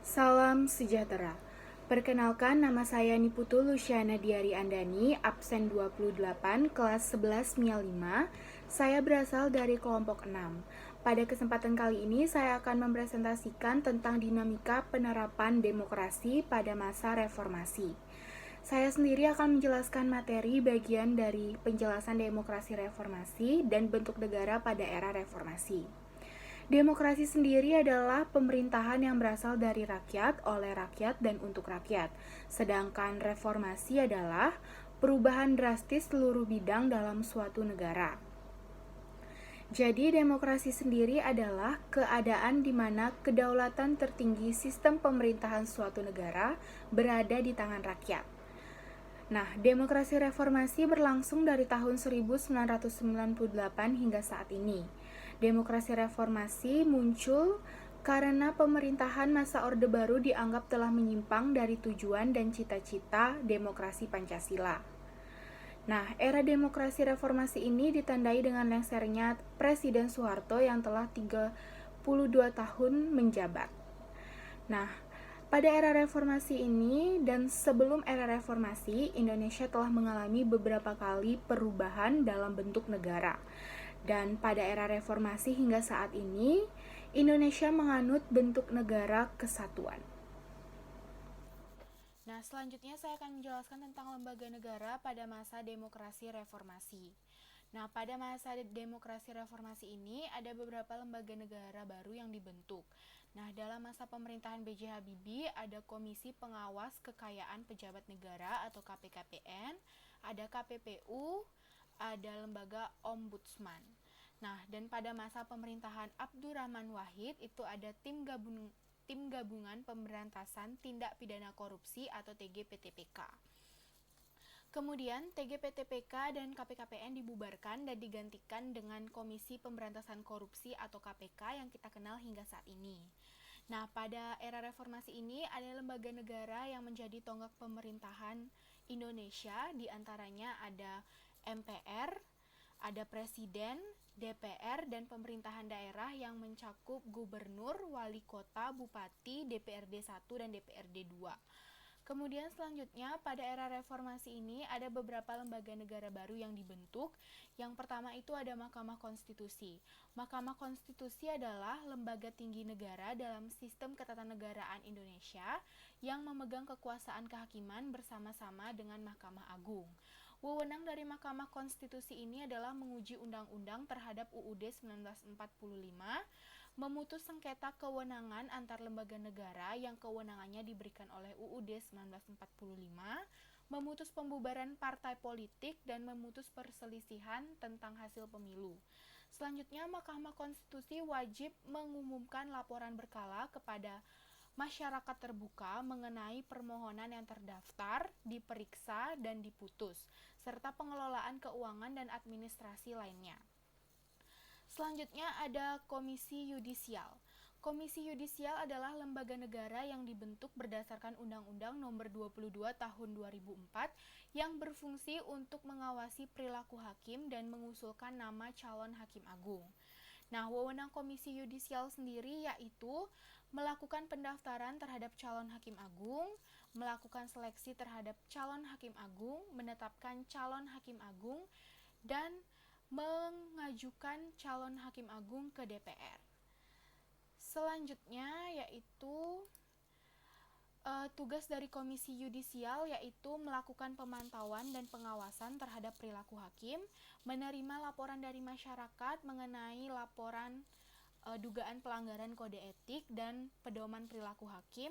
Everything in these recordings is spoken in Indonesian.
Salam sejahtera. Perkenalkan, nama saya Niputu Luciana Diari Andani, absen 28, kelas 11 MIA 5. Saya berasal dari kelompok 6. Pada kesempatan kali ini saya akan mempresentasikan tentang dinamika penerapan demokrasi pada masa reformasi. Saya sendiri akan menjelaskan materi bagian dari penjelasan demokrasi reformasi dan bentuk negara pada era reformasi. Demokrasi sendiri adalah pemerintahan yang berasal dari rakyat, oleh rakyat, dan untuk rakyat. Sedangkan reformasi adalah perubahan drastis seluruh bidang dalam suatu negara. Jadi, demokrasi sendiri adalah keadaan di mana kedaulatan tertinggi sistem pemerintahan suatu negara berada di tangan rakyat. Nah, demokrasi reformasi berlangsung dari tahun 1998 hingga saat ini. Demokrasi reformasi muncul karena pemerintahan masa Orde Baru dianggap telah menyimpang dari tujuan dan cita-cita demokrasi Pancasila. Nah, era demokrasi reformasi ini ditandai dengan lengsernya Presiden Soeharto yang telah 32 tahun menjabat. Nah, pada era reformasi ini dan sebelum era reformasi, Indonesia telah mengalami beberapa kali perubahan dalam bentuk negara. Dan pada era reformasi hingga saat ini, Indonesia menganut bentuk negara kesatuan. Nah, selanjutnya saya akan menjelaskan tentang lembaga negara pada masa demokrasi reformasi. Nah, pada masa demokrasi reformasi ini ada beberapa lembaga negara baru yang dibentuk. Nah, dalam masa pemerintahan B.J. Habibie ada Komisi Pengawas Kekayaan Pejabat Negara atau KPKPN, ada KPPU, ada lembaga Ombudsman. Nah, dan pada masa pemerintahan Abdurrahman Wahid itu ada Tim Gabungan Pemberantasan Tindak Pidana Korupsi atau TGPTPK. Kemudian TGPTPK dan KPKPN dibubarkan dan digantikan dengan Komisi Pemberantasan Korupsi atau KPK yang kita kenal hingga saat ini. Nah, pada era reformasi ini ada lembaga negara yang menjadi tonggak pemerintahan Indonesia, diantaranya ada MPR, ada Presiden, DPR, dan pemerintahan daerah yang mencakup gubernur, wali kota, bupati, DPRD 1 dan DPRD 2. Kemudian selanjutnya pada era reformasi ini ada beberapa lembaga negara baru yang dibentuk. Yang pertama itu ada Mahkamah Konstitusi. Mahkamah Konstitusi adalah lembaga tinggi negara dalam sistem ketatanegaraan Indonesia yang memegang kekuasaan kehakiman bersama-sama dengan Mahkamah Agung. Wewenang dari Mahkamah Konstitusi ini adalah menguji undang-undang terhadap UUD 1945, memutus sengketa kewenangan antar lembaga negara yang kewenangannya diberikan oleh UUD 1945, memutus pembubaran partai politik, dan memutus perselisihan tentang hasil pemilu. Selanjutnya, Mahkamah Konstitusi wajib mengumumkan laporan berkala kepada masyarakat terbuka mengenai permohonan yang terdaftar, diperiksa, dan diputus, serta pengelolaan keuangan dan administrasi lainnya. Selanjutnya ada Komisi Yudisial. Komisi Yudisial adalah lembaga negara yang dibentuk berdasarkan Undang-Undang Nomor 22 Tahun 2004 yang berfungsi untuk mengawasi perilaku hakim dan mengusulkan nama calon hakim agung. Nah, wewenang Komisi Yudisial sendiri yaitu melakukan pendaftaran terhadap calon hakim agung, melakukan seleksi terhadap calon hakim agung, menetapkan calon hakim agung, dan mengajukan calon hakim agung ke DPR. Selanjutnya yaitu tugas dari Komisi Yudisial yaitu melakukan pemantauan dan pengawasan terhadap perilaku hakim, menerima laporan dari masyarakat mengenai laporan dugaan pelanggaran kode etik dan pedoman perilaku hakim,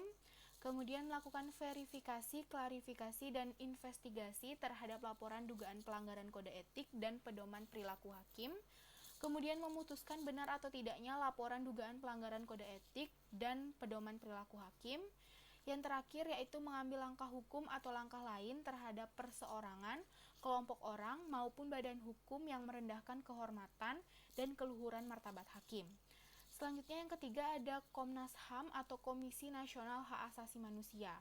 kemudian melakukan verifikasi, klarifikasi, dan investigasi terhadap laporan dugaan pelanggaran kode etik dan pedoman perilaku hakim, kemudian memutuskan benar atau tidaknya laporan dugaan pelanggaran kode etik dan pedoman perilaku hakim. Yang terakhir yaitu mengambil langkah hukum atau langkah lain terhadap perseorangan, kelompok orang, maupun badan hukum yang merendahkan kehormatan dan keluhuran martabat hakim. Selanjutnya yang ketiga ada Komnas HAM atau Komisi Nasional Hak Asasi Manusia.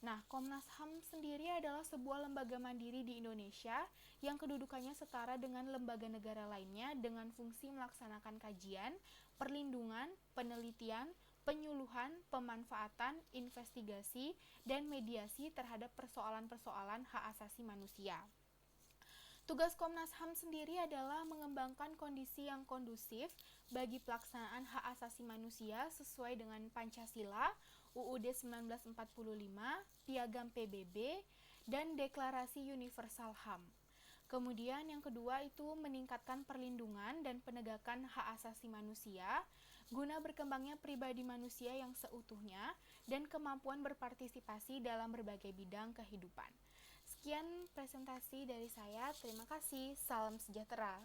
Nah, Komnas HAM sendiri adalah sebuah lembaga mandiri di Indonesia yang kedudukannya setara dengan lembaga negara lainnya dengan fungsi melaksanakan kajian, perlindungan, penelitian, penyuluhan, pemanfaatan, investigasi, dan mediasi terhadap persoalan-persoalan hak asasi manusia. Tugas Komnas HAM sendiri adalah mengembangkan kondisi yang kondusif bagi pelaksanaan hak asasi manusia sesuai dengan Pancasila, UUD 1945, Piagam PBB, dan Deklarasi Universal HAM. Kemudian yang kedua itu meningkatkan perlindungan dan penegakan hak asasi manusia guna berkembangnya pribadi manusia yang seutuhnya dan kemampuan berpartisipasi dalam berbagai bidang kehidupan. Sekian presentasi dari saya. Terima kasih. Salam sejahtera.